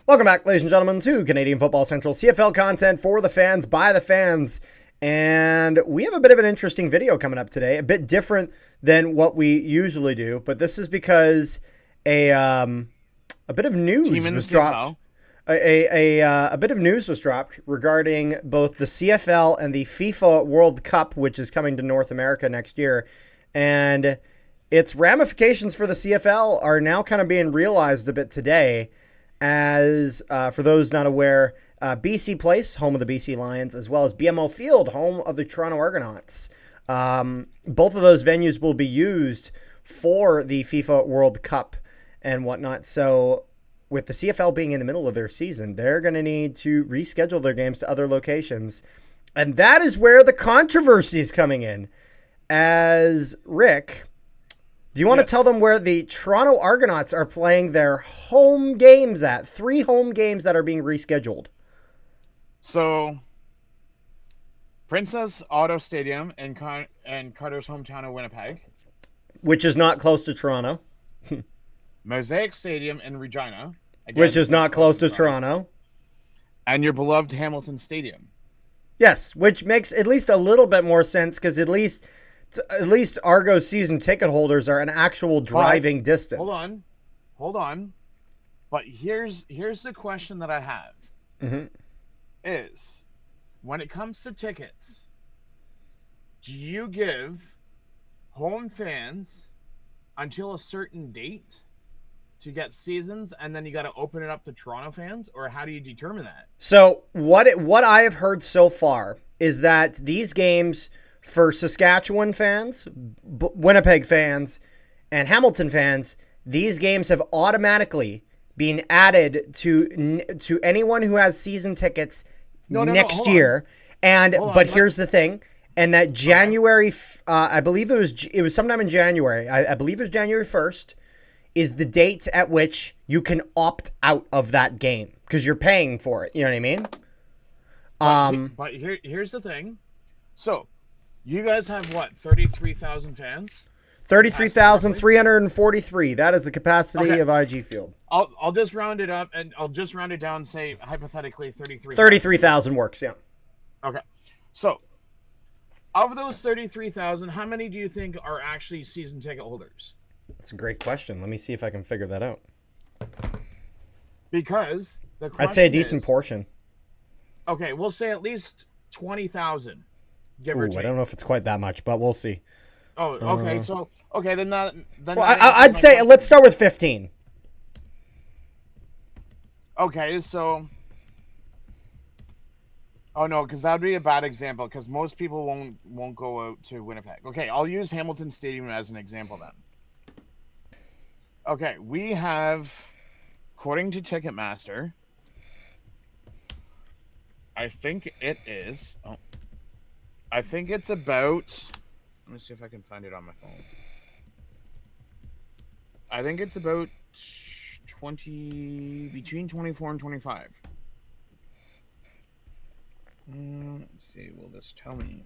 Welcome back, ladies and gentlemen, to Canadian Football Central, CFL content for the fans, by the fans. And we have a bit of an interesting video coming up today, a bit different than what we usually do, but this is because a bit of news was dropped. A bit of news was dropped regarding both the CFL and the FIFA World Cup, which is coming to North America next year. And its ramifications for the CFL are now kind of being realized a bit today. As for those not aware, BC Place, home of the BC Lions, as well as BMO Field, home of the Toronto Argonauts. Both of those venues will be used for the FIFA World Cup and whatnot. So with the CFL being in the middle of their season, they're going to need to reschedule their games to other locations. And that is where the controversy is coming in. As Rick, do you want to tell them where the Toronto Argonauts are playing their home games at? 3 home games that are being rescheduled. So, Princess Auto Stadium in Carter's hometown of Winnipeg. Which is not close to Toronto. Mosaic Stadium in Regina. Again, which is not close to Toronto. And your beloved Hamilton Stadium. Yes, which makes at least a little bit more sense because at least Argo season ticket holders are an actual driving distance. Hold on. But here's the question that I have. Mm-hmm. Is when it comes to tickets, do you give home fans until a certain date to get seasons and then you got to open it up to Toronto fans, or how do you determine that? So what I have heard so far is that these games for Saskatchewan fans, Winnipeg fans, and Hamilton fans, these games have automatically been added to anyone who has season tickets next year. But here's the thing, and that January, I believe it was sometime in January. I believe it was January 1st, is the date at which you can opt out of that game because you're paying for it. You know what I mean? But here's the thing. So, you guys have what, 33,000 fans? 33,343. That is the capacity of IG Field. I'll just round it up, and I'll just round it down and say, hypothetically, 33,000. 33,000 works, yeah. Okay. So, of those 33,000, how many do you think are actually season ticket holders? That's a great question. Let me see if I can figure that out. Because the question I'd say a decent portion. Okay, we'll say at least 20,000. Give or take. I don't know if it's quite that much, but we'll see. Oh, okay. Then I'd say let's start with 15. Okay, so. Oh no, because that would be a bad example. Because most people won't go out to Winnipeg. Okay, I'll use Hamilton Stadium as an example then. Okay, we have, according to Ticketmaster, I think it is. I think it's about. Let me see if I can find it on my phone. I think it's about between 24 and 25. Let's see. Will this tell me?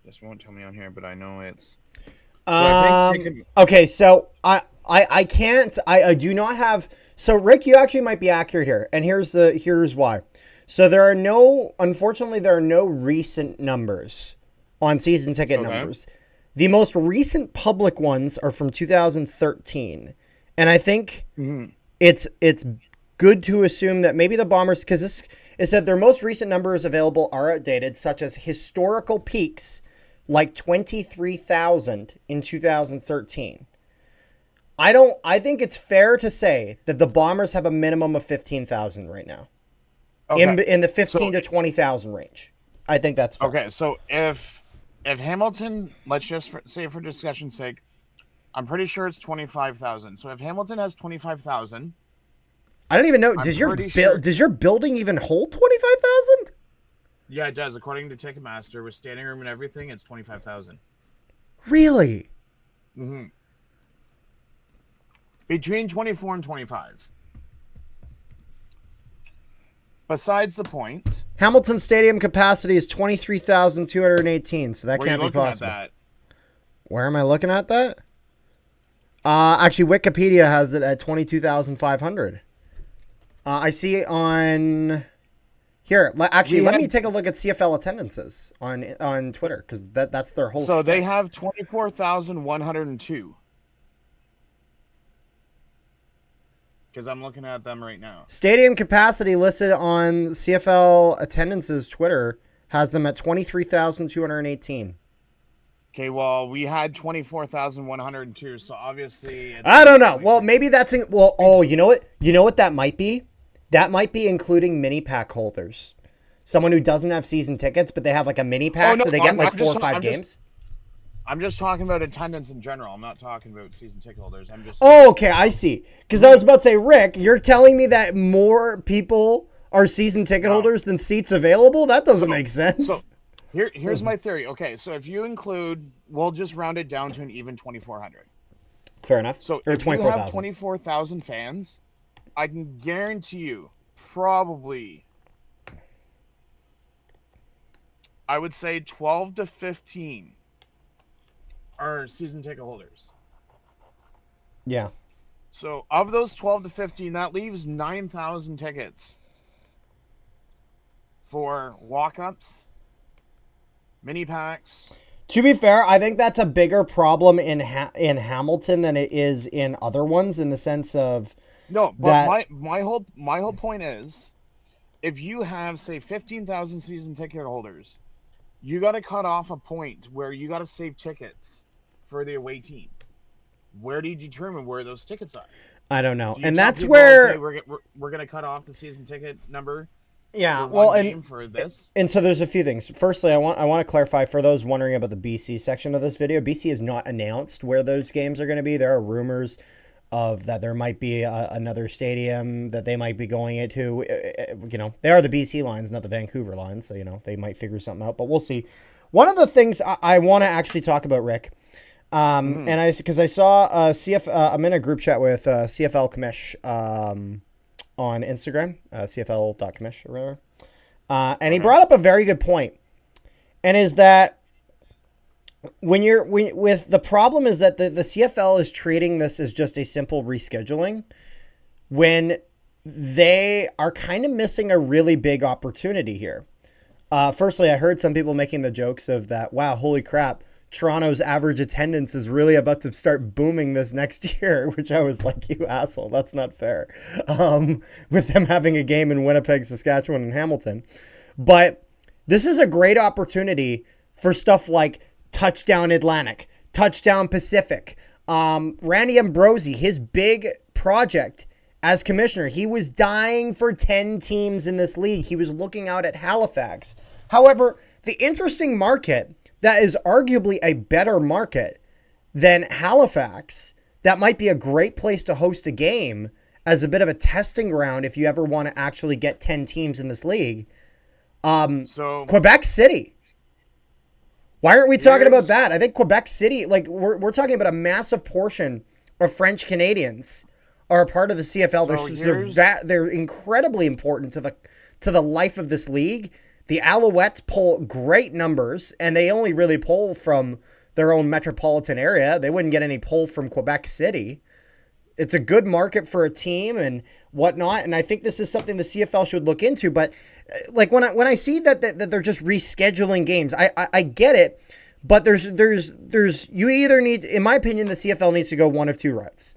This won't tell me on here, but I know it's. Okay, so I do not have. So Rick, you actually might be accurate here, and here's why. So unfortunately, there are no recent numbers on season ticket numbers. The most recent public ones are from 2013, and I think it's good to assume that maybe the Bombers, because this is that their most recent numbers available are outdated, such as historical peaks like 23,000 in 2013. I think it's fair to say that the Bombers have a minimum of 15,000 right now. Okay. In the 15 to 20,000 range. I think that's fair. Okay, so if Hamilton, let's just say for discussion's sake, I'm pretty sure it's 25,000. So if Hamilton has 25,000, I don't even know. Does your building even hold 25,000? Yeah, it does. According to Ticketmaster, with standing room and everything, it's 25,000. Really? Mm-hmm. Between 24 and 25. Besides the point. Hamilton Stadium capacity is 23,218, so that Where can't you be looking possible. at that? Where am I looking at that? Actually, Wikipedia has it at 22,500. I see it on here. Actually, let me take a look at CFL attendances on Twitter, because that's their whole. So they have 24,102. Because I'm looking at them right now. Stadium capacity listed on CFL attendances Twitter has them at 23,218. Okay, well, we had 24,102, so obviously... I don't know. Well, maybe that's... you know what? You know what that might be? That might be including mini pack holders. Someone who doesn't have season tickets, but they have like a mini pack, so they get like 4 or 5 games. I'm just talking about attendance in general. I'm not talking about season ticket holders. I'm just... Oh, okay, I see. Because I was about to say, Rick, you're telling me that more people are season ticket holders than seats available? That doesn't make sense. So here's my theory. Okay, so if you include... We'll just round it down to an even 2,400. Fair enough. So if you have 24,000 fans, I can guarantee you probably... I would say 12 to 15 are season ticket holders. Yeah. So of those 12 to 15, that leaves 9,000 tickets for walk-ups, mini packs. To be fair, I think that's a bigger problem in Hamilton than it is in other ones, in the sense of no. But my whole point is, if you have, say, 15,000 season ticket holders, you got to cut off a point where you got to save tickets for the away team. Where do you determine where those tickets are? I don't know. And tell that's people, where... okay, we're going to cut off the season ticket number. Yeah, well, for this. And so there's a few things. Firstly, I want to clarify for those wondering about the BC section of this video. BC has not announced where those games are going to be. There are rumors of that there might be another stadium that they might be going into. You know, they are the BC lines, not the Vancouver lines, so, you know, they might figure something out, but we'll see. One of the things I want to actually talk about, Rick, and because I saw I'm in a group chat with CFL Commish on Instagram, cfl.commish or whatever, and he brought up a very good point, and is that with the problem is that the CFL is treating this as just a simple rescheduling, when they are kind of missing a really big opportunity here. Firstly, I heard some people making the jokes of that, wow, holy crap, Toronto's average attendance is really about to start booming this next year, which I was like, you asshole, that's not fair. With them having a game in Winnipeg, Saskatchewan, and Hamilton. But this is a great opportunity for stuff like Touchdown Atlantic, Touchdown Pacific. Randy Ambrosie, his big project as commissioner, he was dying for 10 teams in this league. He was looking out at Halifax. However, the interesting market that is arguably a better market than Halifax, that might be a great place to host a game as a bit of a testing ground if you ever want to actually get 10 teams in this league. Quebec City. Why aren't we talking about that? I think Quebec City, like we're talking about a massive portion of French Canadians are a part of the CFL. They're incredibly important to the life of this league. The Alouettes pull great numbers, and they only really pull from their own metropolitan area. They wouldn't get any pull from Quebec City. It's a good market for a team and whatnot, and I think this is something the CFL should look into. But like when I see that they're just rescheduling games, I get it, but there's you either need, in my opinion, the CFL needs to go one of two routes.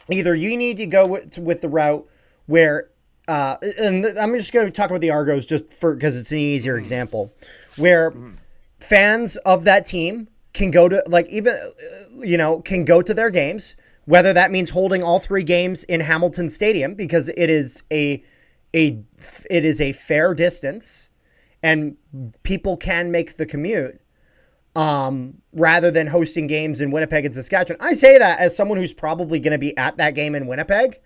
Either you need to go with the route where, and I'm just going to talk about the Argos just because it's an easier example, where fans of that team can go to, like, even, can go to their games, whether that means holding all 3 games in Hamilton Stadium, because it is a fair distance and people can make the commute, rather than hosting games in Winnipeg and Saskatchewan. I say that as someone who's probably going to be at that game in Winnipeg.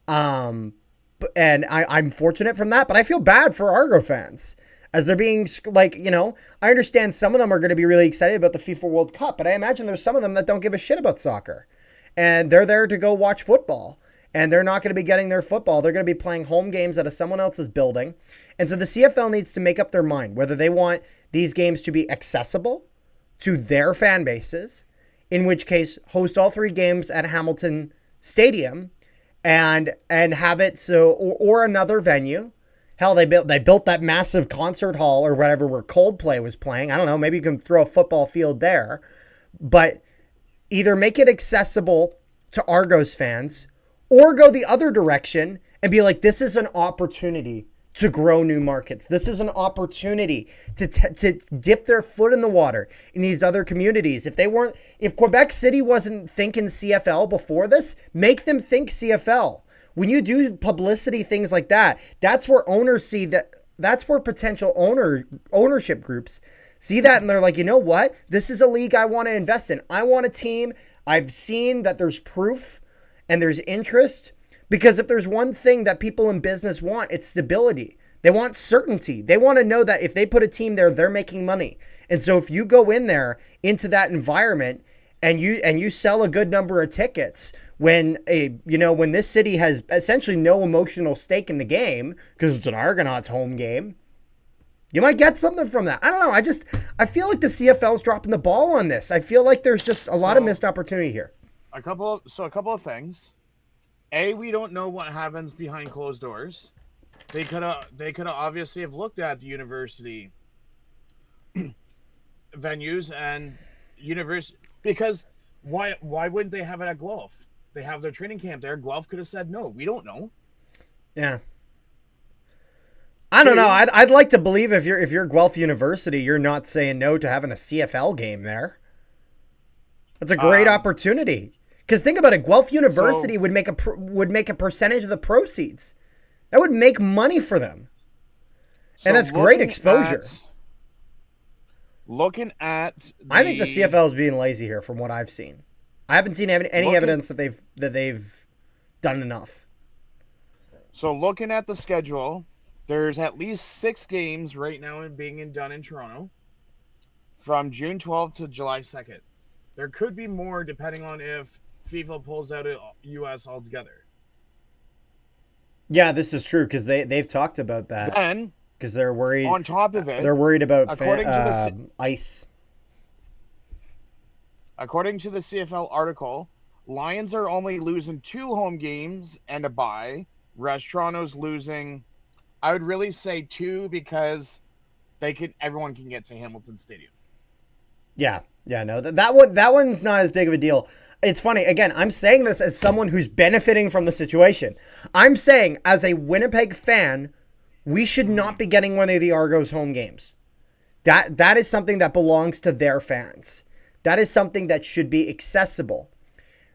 And I'm fortunate from that, but I feel bad for Argo fans as they're being like, I understand some of them are going to be really excited about the FIFA World Cup, but I imagine there's some of them that don't give a shit about soccer. and they're there to go watch football. And they're not going to be getting their football. They're going to be playing home games out of someone else's building. And so the CFL needs to make up their mind whether they want these games to be accessible to their fan bases, in which case host all 3 games at Hamilton Stadium and have it so, or another venue. Hell, they built that massive concert hall or whatever where Coldplay was playing. I don't know, maybe you can throw a football field there. But either make it accessible to Argos fans or go the other direction and be like, this is an opportunity to grow new markets. This is an opportunity to dip their foot in the water in these other communities. If Quebec City wasn't thinking CFL before this, make them think CFL. When you do publicity, things like that, that's where owners see that. That's where potential ownership groups see that, and they're like, you know what? This is a league I want to invest in. I want a team. I've seen that there's proof and there's interest, because if there's one thing that people in business want, it's stability. They want certainty. They want to know that if they put a team there, they're making money. And so if you go in there into that environment and you sell a good number of tickets when this city has essentially no emotional stake in the game because it's an Argonauts home game, you might get something from that. I don't know. I feel like the CFL's dropping the ball on this. I feel like there's just a lot of missed opportunity here. A couple of things. A, we don't know what happens behind closed doors. They could have obviously have looked at the university venues and university, because why wouldn't they have it at Guelph? They have their training camp there. Guelph could have said no. We don't know. Yeah. I don't know. I'd like to believe if you're Guelph University, you're not saying no to having a CFL game there. That's a great opportunity. Because think about it, Guelph University would make a percentage of the proceeds. That would make money for them, and that's great exposure. I think the CFL is being lazy here, from what I've seen. I haven't seen any evidence that they've done enough. So looking at the schedule, there's at least 6 games right now being done in Toronto from June 12th to July 2nd. There could be more depending on if FIFA pulls out of US altogether. Yeah, this is true, because they've talked about that. Then, because they're worried. On top of it, they're worried about ice. According to the CFL article, Lions are only losing 2 home games and a bye, whereas Toronto's losing, I would really say 2, because everyone can get to Hamilton Stadium. Yeah, no, that one's not as big of a deal. It's funny, again, I'm saying this as someone who's benefiting from the situation. I'm saying, as a Winnipeg fan, we should not be getting one of the Argos home games. That is something that belongs to their fans. That is something that should be accessible.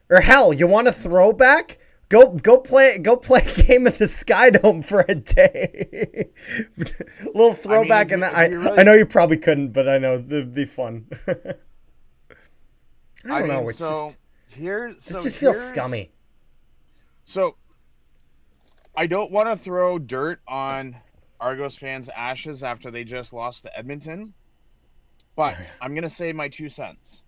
Or hell, you want a throwback? Go play a game in the Sky Dome for a day. A little throwback in that. I know you probably couldn't, but I know it'd be fun. I don't know. It just feels scummy. So I don't want to throw dirt on Argos fans' ashes after they just lost to Edmonton, but I'm going to say my 2 cents.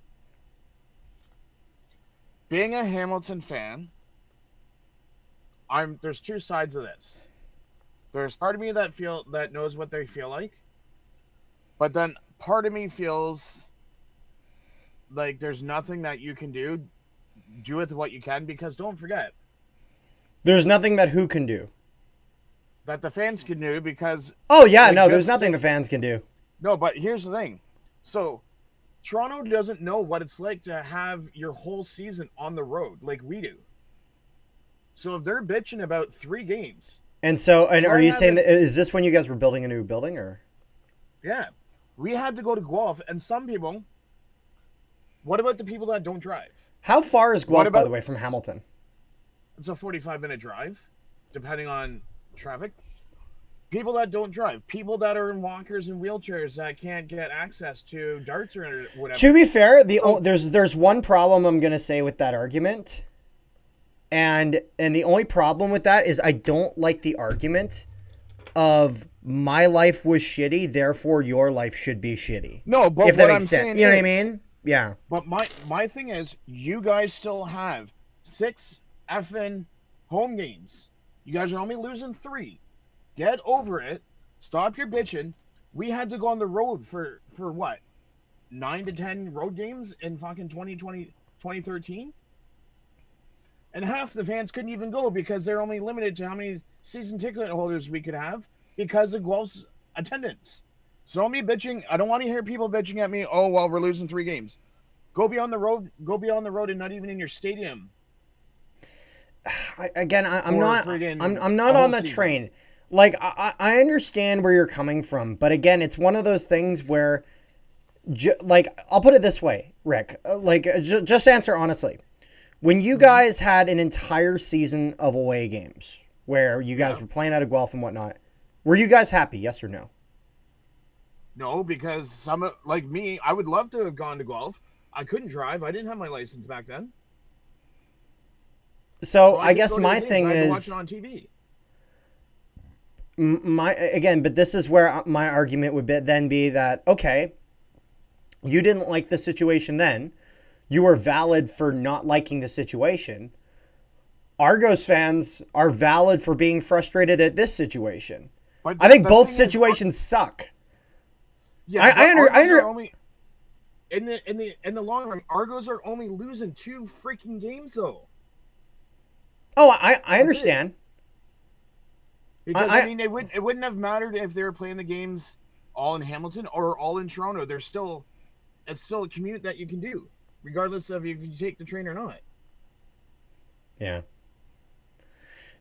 Being a Hamilton fan, there's 2 sides of this. There's part of me that knows what they feel like, but then part of me feels like there's nothing that you can do. Do with what you can, because don't forget, there's nothing that who can do. That the fans can do, because... Oh, yeah, no, there's nothing the fans can do. No, but here's the thing. So, Toronto doesn't know what it's like to have your whole season on the road like we do. So, if they're bitching about 3 games... And are you saying that, is this when you guys were building a new building, or...? Yeah. We had to go to Guelph, and some people... What about the people that don't drive? How far is Guelph, by the way, from Hamilton? It's a 45-minute drive, depending on traffic. People that don't drive, people that are in walkers and wheelchairs that can't get access to darts or whatever. To be fair, there's one problem I'm going to say with that argument. And the only problem with that is I don't like the argument of my life was shitty, therefore your life should be shitty. No, but if that makes sense. You know what I mean? Yeah. But my thing is, you guys still have 6 effing home games. You guys are only losing 3. Get over it. Stop your bitching. We had to go on the road for what? 9 to 10 road games in fucking 2013? And half the fans couldn't even go because they're only limited to how many season ticket holders we could have because of Guelph's attendance. So don't be bitching. I don't want to hear people bitching at me. Oh, well, we're losing 3 games. Go be on the road. Go be on the road and not even in your stadium. I'm not on the train. Like, I understand where you're coming from, but again, it's one of those things where, like, I'll put it this way, Rick. Just answer honestly. When you guys had an entire season of away games where you guys were playing out of Guelph and whatnot, were you guys happy? Yes or no? No, because some like me, I would love to have gone to Guelph. I couldn't drive. I didn't have my license back then. So I guess my thing is, watch it on TV. But this is where my argument would then be that, okay, you didn't like the situation then. You were valid for not liking the situation. Argos fans are valid for being frustrated at this situation. But I think both situations suck. Yeah, I only in the long run, Argos are only losing 2 freaking games though. Oh, I understand. Because I mean, it wouldn't have mattered if they were playing the games all in Hamilton or all in Toronto. It's still a commute that you can do, regardless of if you take the train or not. Yeah.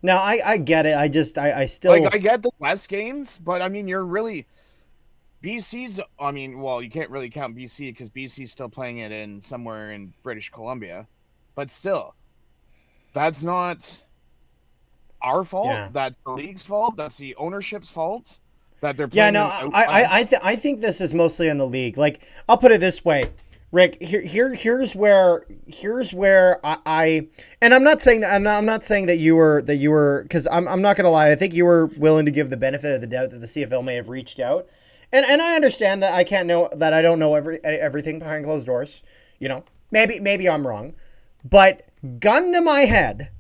No, I get it. I still I get the West games, but I mean, you're really BC's. I mean, well, you can't really count BC because BC's still playing it in somewhere in British Columbia, but still, that's not our fault. Yeah. That's the league's fault. That's the ownership's fault that they're playing. Yeah, no, I think this is mostly on the league. Like, I'll put it this way, Rick. Here's where I and I'm not saying that you were because I'm not gonna lie. I think you were willing to give the benefit of the doubt that the CFL may have reached out, and I understand that I don't know everything behind closed doors. You know, maybe I'm wrong, but gun to my head,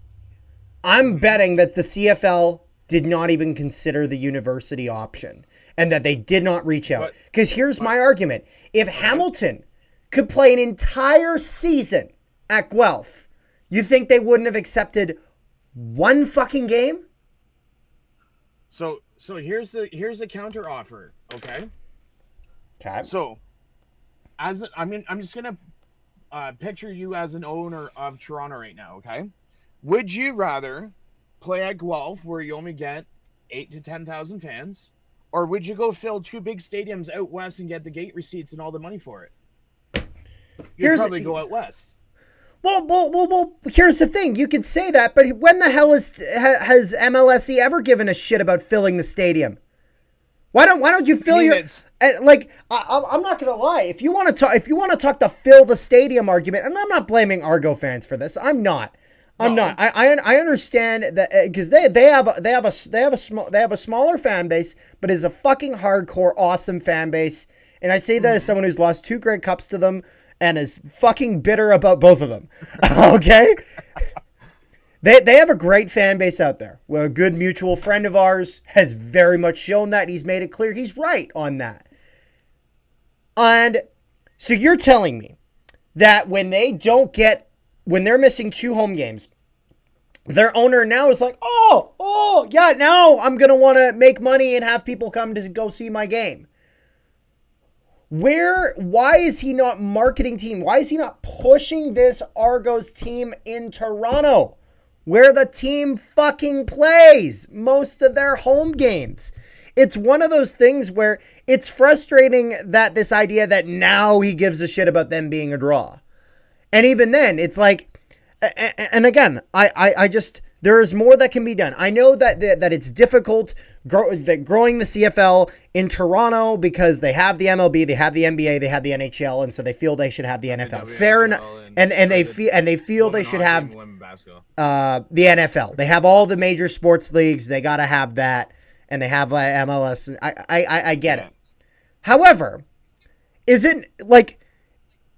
I'm betting that the CFL did not even consider the university option and that they did not reach out. Because here's my argument. If Hamilton could play an entire season at Guelph, you think they wouldn't have accepted one fucking game? So here's the counter offer, okay? Okay. So I'm just gonna picture you as an owner of Toronto right now, okay? Would you rather play at Guelph where you only get 8,000 to 10,000 fans, or would you go fill 2 big stadiums out west and get the gate receipts and all the money for it? You'd probably go out west. Well, here's the thing. You could say that, but when the hell has MLSE ever given a shit about filling the stadium? Why don't you fill I'm not gonna lie. If you want to talk the fill the stadium argument, and I'm not blaming Argo fans for this. I'm not. I understand that because they have a smaller fan base, but it's a fucking hardcore awesome fan base. And I say that as someone who's lost 2 Grey Cups to them and is fucking bitter about both of them. Okay? They have a great fan base out there. Well, a good mutual friend of ours has very much shown that. He's made it clear he's right on that. And so you're telling me that when they're missing 2 home games, their owner now is like, oh, yeah, now I'm going to want to make money and have people come to go see my game. Why is he not marketing team? Why is he not pushing this Argos team in Toronto, where the team fucking plays most of their home games? It's one of those things where it's frustrating that this idea that now he gives a shit about them being a draw. And even then, it's like, and again, I just, there is more that can be done. I know that it's difficult growing the CFL in Toronto because they have the MLB, they have the NBA, they have the NHL, and so they feel they should have the NFL. Fair enough, and they feel they should have the NFL. They have all the major sports leagues. They got to have that, and they have MLS. I get it. However, isn't like,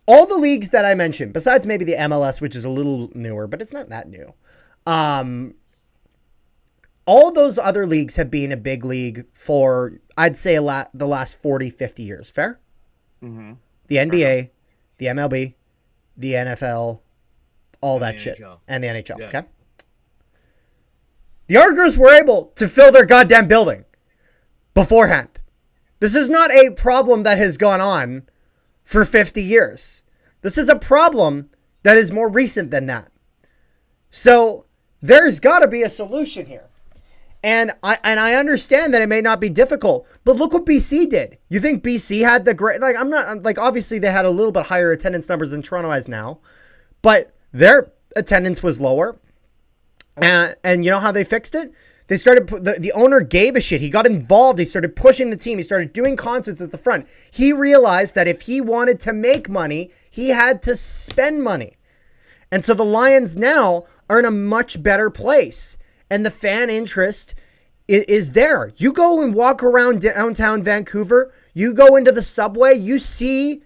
all the leagues that I mentioned, besides maybe the MLS, which is a little newer, but it's not that new. All those other leagues have been a big league for, I'd say, the last 40, 50 years. Fair? Mm-hmm. The NBA, the MLB, the NFL, all that shit. And the NHL, yeah. okay? The Argos were able to fill their goddamn building beforehand. This is not a problem that has gone on for 50 years. This is a problem that is more recent than that. So there's got to be a solution here. And I understand that it may not be difficult, but look what BC did. You think BC had the great, like, obviously they had a little bit higher attendance numbers than Toronto has now, but their attendance was lower. And you know how they fixed it? They started, the owner gave a shit. He got involved. He started pushing the team. He started doing concerts at the front. He realized that if he wanted to make money, he had to spend money. And so the Lions now are in a much better place. And the fan interest is there. You go and walk around downtown Vancouver. You go into the subway. You see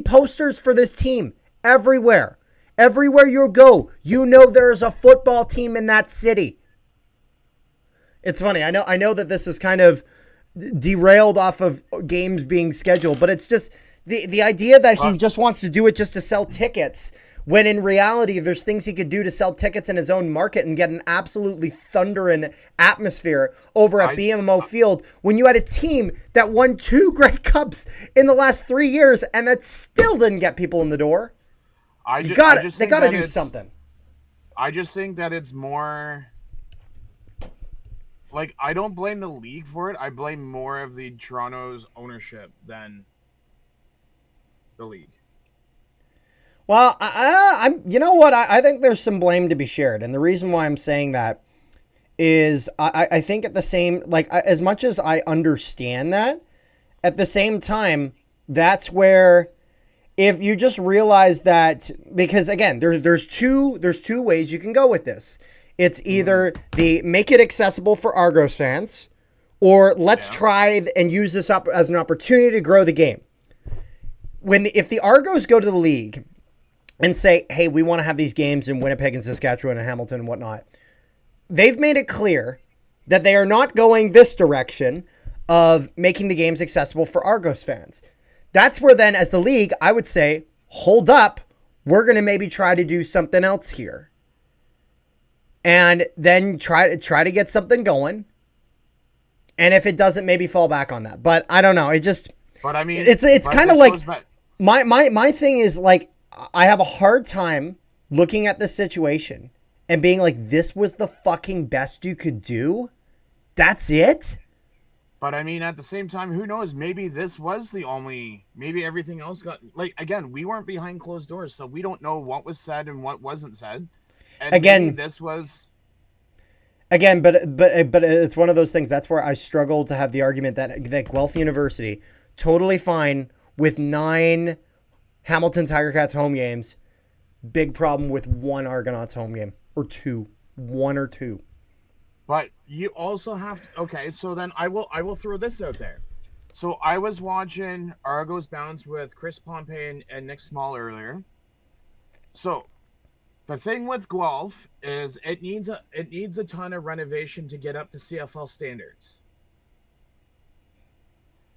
posters for this team everywhere. Everywhere you go, you know there is a football team in that city. It's funny. I know that this is kind of derailed off of games being scheduled, but it's just the idea that he just wants to do it just to sell tickets, when in reality there's things he could do to sell tickets in his own market and get an absolutely thundering atmosphere over at BMO Field when you had a team that won 2 Grey Cups in the last 3 years and that still didn't get people in the door. They got to do something. I just think that it's more like, I don't blame the league for it. I blame more of the Toronto's ownership than the league. Well, you know what? I think there's some blame to be shared. And the reason why I'm saying that is I think at the same, like, as much as I understand that, at the same time, that's where, if you just realize that, because again, there's two ways you can go with this. It's either the make it accessible for Argos fans, or let's try and use this up as an opportunity to grow the game. If the Argos go to the league and say, hey, we want to have these games in Winnipeg and Saskatchewan and Hamilton and whatnot, they've made it clear that they are not going this direction of making the games accessible for Argos fans. That's where then, as the league, I would say, hold up, we're going to maybe try to do something else here. And then try to get something going. And if it doesn't, maybe fall back on that. But I don't know. But I mean, it's kind of like, my thing is, like, I have a hard time looking at this situation and being like, this was the fucking best you could do? That's it? But I mean, at the same time, who knows? Maybe this was maybe everything else got, like, again, we weren't behind closed doors, so we don't know what was said and what wasn't said. And again, this was... Again, but it's one of those things. That's where I struggle to have the argument that Guelph University, totally fine with 9 Hamilton Tiger Cats home games, big problem with 1 Argonauts home game, or 2. 1 or 2. But you also have to, okay, so then I will throw this out there. So I was watching Argos Bounce with Chris Pompey and Nick Small earlier. So the thing with Guelph is it needs a ton of renovation to get up to CFL standards.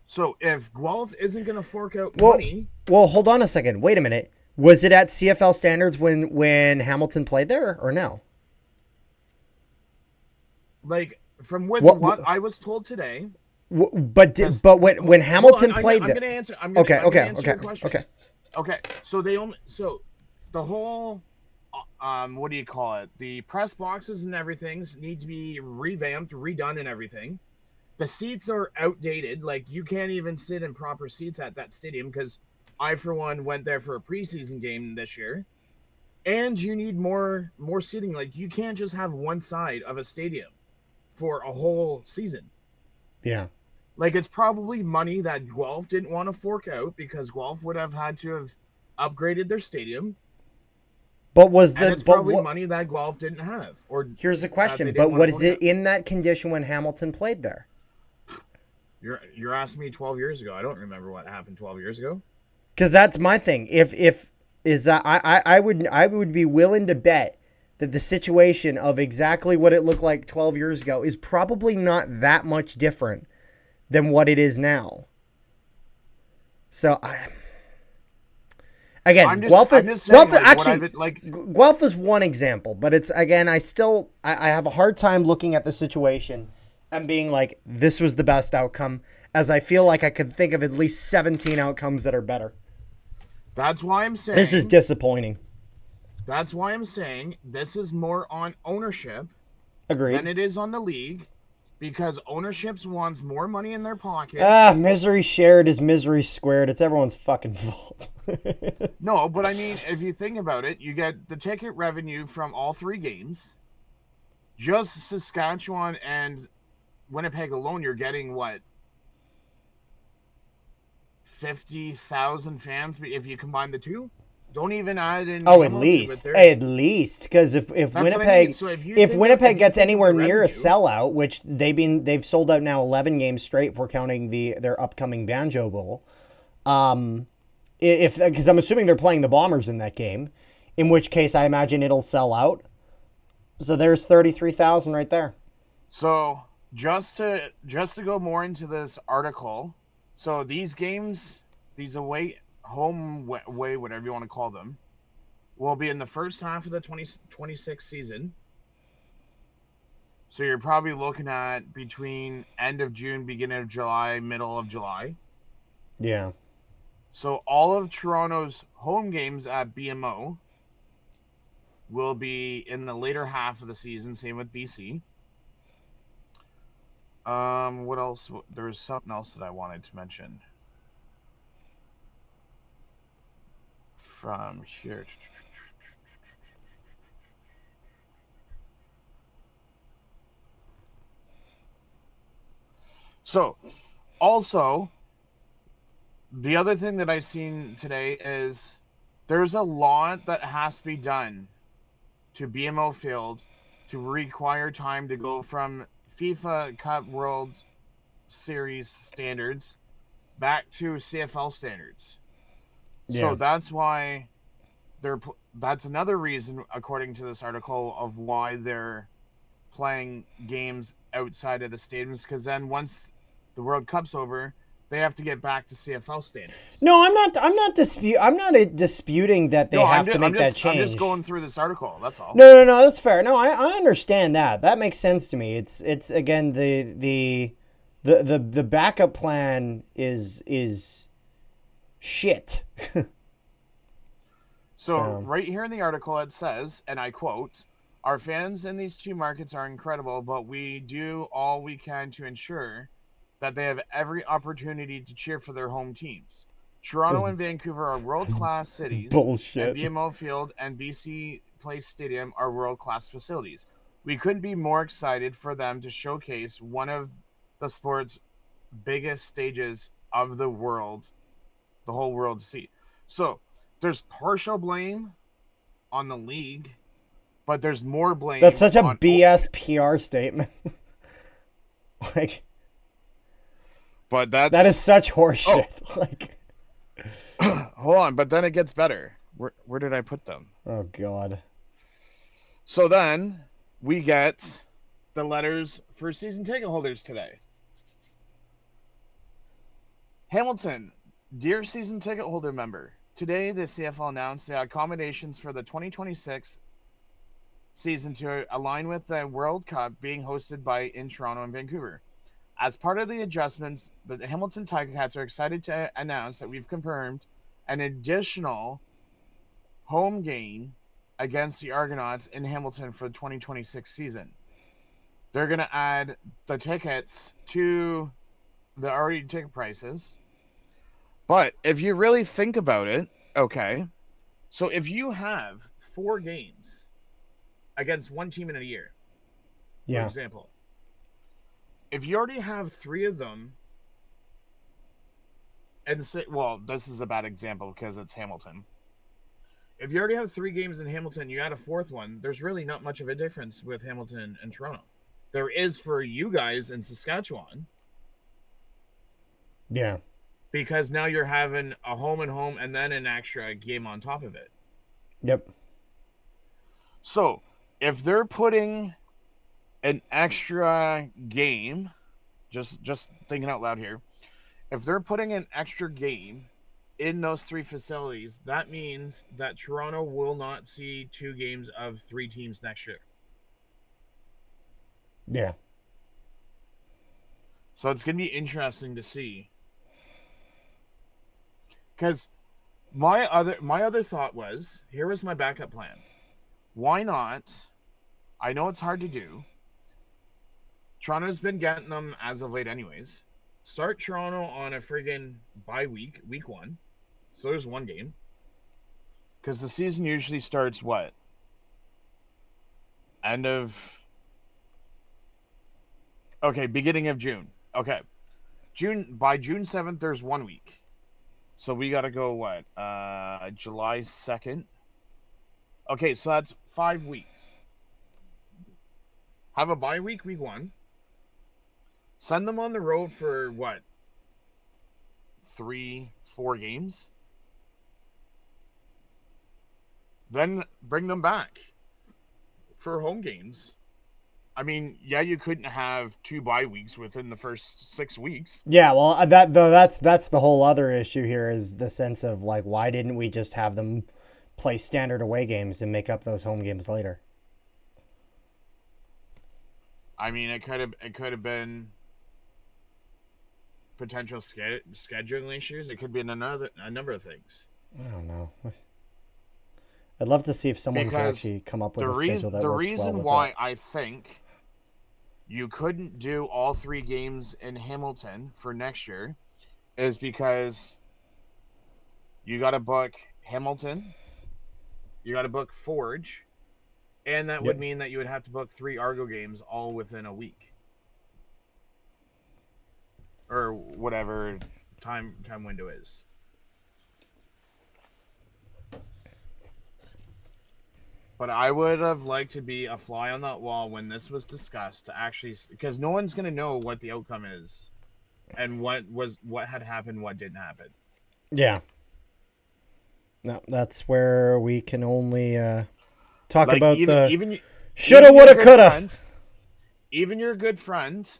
So if Guelph isn't going to fork out money... Well, hold on a second. Wait a minute. Was it at CFL standards when Hamilton played there, or no? Like, from what I was told today... But when Hamilton played there... I'm going to answer your question. Okay. So the whole... what do you call it? The press boxes and everything need to be revamped, redone and everything. The seats are outdated. Like, you can't even sit in proper seats at that stadium, because I, for one, went there for a preseason game this year. And you need more seating. Like, you can't just have one side of a stadium for a whole season. Yeah. Like, it's probably money that Guelph didn't want to fork out, because Guelph would have had to have upgraded their stadium. But it's probably money that Guelph didn't have. Or here's the question. But what is it in that condition when Hamilton played there? You're asking me 12 years ago. I don't remember what happened 12 years ago. Because that's my thing. If is that I would be willing to bet that the situation of exactly what it looked like 12 years ago is probably not that much different than what it is now. So again, I'm just saying, like, what I've Actually, been like. Guelph is one example, but it's again, I have a hard time looking at the situation and being like, this was the best outcome, as I feel like I could think of at least 17 outcomes that are better. That's why I'm saying This is disappointing. That's why I'm saying this is more on ownership than Agreed. it is on the league, because ownership wants more money in their pockets. Misery shared is misery squared. It's everyone's fucking fault. No, but I mean, if you think about it, you get the ticket revenue from all three games. Just Saskatchewan and Winnipeg alone, you're getting what, 50,000 fans if you combine the two? Don't even add in Oh, at Hamilton with least, their. at least, because if That's Winnipeg, what I mean. So if Winnipeg gets anywhere the near a revenue, sellout, which they've sold out now 11 games straight, if we're counting their upcoming Banjo Bowl, if because I'm assuming they're playing the Bombers in that game, in which case I imagine it'll sell out. So there's 33,000 right there. So just to go more into this article, so these games, these home away, whatever you want to call them, will be in the first half of the 2026 season. So you're probably looking at between end of June, beginning of July, middle of July. Yeah. So all of Toronto's home games at BMO will be in the later half of the season. Same with BC. What else? There's something else that I wanted to mention from here. So, also, the other thing that I've seen today is there's a lot that has to be done to BMO Field to require time to go from FIFA Cup World Series standards back to CFL standards. So Yeah. that's why that's another reason, according to this article, of why they're playing games outside of the stadiums, because then once the World Cup's over, they have to get back to CFL standards. No, I'm not disputing that they have to make that change. I'm just going through this article. That's all. No, that's fair. No, I understand that. That makes sense to me. It's again the backup plan is shit. So right here in the article it says, and I quote, "Our fans in these two markets are incredible, but we do all we can to ensure that they have every opportunity to cheer for their home teams. Toronto and Vancouver are world-class cities, bullshit. and BMO Field and BC Place Stadium are world-class facilities. We couldn't be more excited for them to showcase one of the sport's biggest stages of the world, the whole world to see." So there's partial blame on the league, but there's more blame. That's such a BS PR statement. Like, but that is such horseshit. Oh. Like, hold on, but then it gets better. Where did I put them? Oh God. So then we get the letters for season ticket holders today. Hamilton, dear season ticket holder member, today the CFL announced the accommodations for the 2026 season to align with the World Cup being hosted in Toronto and Vancouver. As part of the adjustments, the Hamilton Tiger Cats are excited to announce that we've confirmed an additional home game against the Argonauts in Hamilton for the 2026 season. They're going to add the tickets to the already ticket prices. But if you really think about it, okay, so if you have 4 games against one team in a year, for example, if you already have 3 of them, and say, well, this is a bad example because it's Hamilton. If you already have 3 games in Hamilton, you add a 4th one, there's really not much of a difference with Hamilton and Toronto. There is for you guys in Saskatchewan. Yeah. because now you're having a home and home and then an extra game on top of it. Yep. So if they're putting an extra game, just thinking out loud here, if they're putting an extra game in those 3 facilities, that means that Toronto will not see 2 games of 3 teams next year. Yeah. So it's going to be interesting to see. Because my other thought was, here was my backup plan. Why not? I know it's hard to do. Toronto's been getting them as of late anyways. Start Toronto on a friggin' bye week, week 1. So there's 1 game. Because the season usually starts what? Beginning of June. Okay. By June 7th, there's 1 week. So we got to go what? July 2nd. Okay, so that's 5 weeks. Have a bye week, week 1. Send them on the road for what? 3-4 games? Then bring them back for home games. I mean, yeah, you couldn't have 2 bye weeks within the first 6 weeks. Yeah, well, that's the whole other issue here, is the sense of like, why didn't we just have them play standard away games and make up those home games later? I mean, it could have been potential scheduling issues. It could be a number of things. I don't know. I'd love to see if someone could actually come up with a schedule that works well with it. The reason why I think you couldn't do all 3 games in Hamilton for next year is because you got to book Hamilton, you got to book Forge, and that would mean that you would have to book 3 Argo games all within a week. Or whatever time window is. But I would have liked to be a fly on that wall when this was discussed, to actually, because no one's going to know what the outcome is and what had happened, what didn't happen. Yeah. No, that's where we can only talk about the shoulda, woulda, coulda. Even your good friend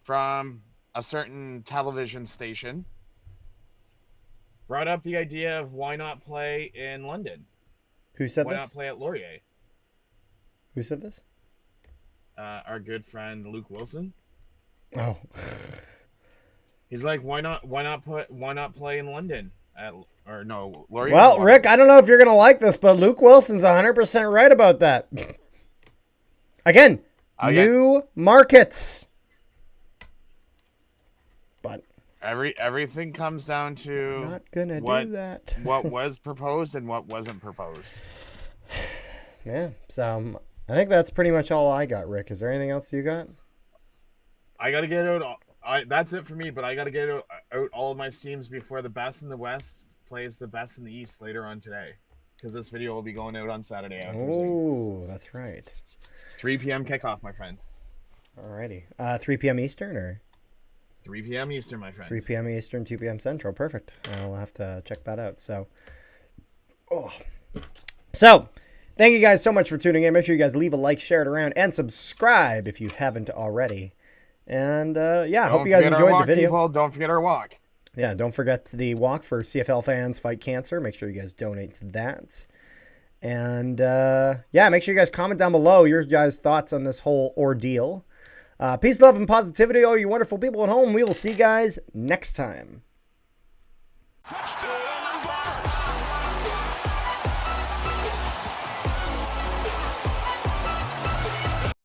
from a certain television station brought up the idea of why not play in London. Who said this? Why not play at Laurier? Who said this? Our good friend Luke Wilson. Oh. He's like, why not play in London Laurier? Well, Rick, I don't know if you're gonna like this, but Luke Wilson's 100% right about that. Again, new markets. But everything comes down to not gonna do that. What was proposed and what wasn't proposed. Yeah, so I think that's pretty much all I got, Rick. Is there anything else you got? I gotta get out. That's it for me. But I gotta get out all of my teams before the best in the West plays the best in the East later on today, because this video will be going out on Saturday. Oh, that's right. 3 p.m. kickoff, my friends. Alrighty. 3 p.m. Eastern or? 3 p.m. Eastern, my friend. 3 p.m. Eastern, 2 p.m. Central. Perfect. I'll have to check that out. So, thank you guys so much for tuning in. Make sure you guys leave a like, share it around, and subscribe if you haven't already. And, I hope you guys enjoyed the video. People, don't forget our walk. Yeah, don't forget the walk for CFL Fans Fight Cancer. Make sure you guys donate to that. And, make sure you guys comment down below your guys' thoughts on this whole ordeal. Peace, love, and positivity, all you wonderful people at home. We will see you guys next time.